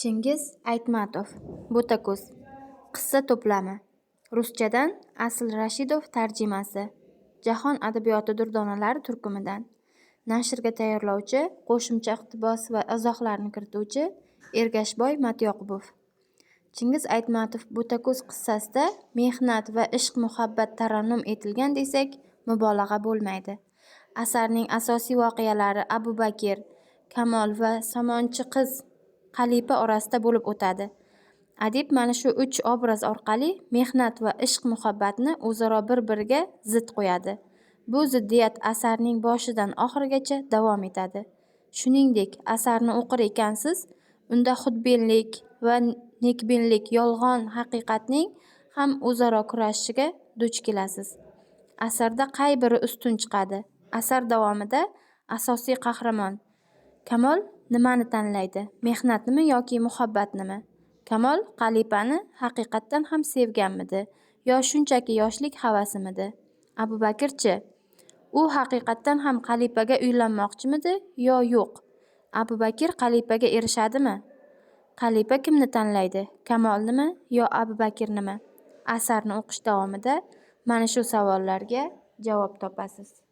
Chingiz Aytmatov "Bo'tako'z" qissa to'plami. Ruschadan Asl Rashidov tarjimasi. Jahon adabiyoti durdonalari turkumidan. Nashrga tayyorlovchi, qo'shimcha iqtibos va izohlarni kirituvchi Ergashboy Matyoqubov. Chingiz Aytmatov "Bo'tako'z" qissasida mehnat va ishq-muhabbat tarannum etilgan desak, mubolag'a bo'lmaydi. Asarning asosiy voqealari Abu Bakr, Kamol va somonchi qiz Qalipa orasida bo'lib o'tadi. Adib mana shu 3 obraz orqali mehnat va ishq-muhabbatni o'zaro bir-biriga zid qo'yadi. Bu ziddiyat asarning boshidan oxirigacha davom etadi. Shuningdek, asarni o'qir ekansiz, unda xudbinlik va nekbinlik, yolg'on, haqiqatning ham o'zaro kurashishiga duch kelasiz. Asarda qay biri ustun chiqadi? Asar davomida asosiy qahramon Kamol nimani tanlaydi? Mehnatnimi yoki muhabbatnimi? Kamol Qalipani haqiqatdan ham sevganmidi yo shunchaki yoshlik havasimidi? Abu Bakrchi? U haqiqatdan ham Qalipaga uylanmoqchimidi yo yo'q? Abu Bakr Qalipaga erishadimi? Qalipa kimni tanlaydi? Kamolnimi yo Abu Bakrnimi? Asarni o'qish davomida mana shu savollarga javob topasiz.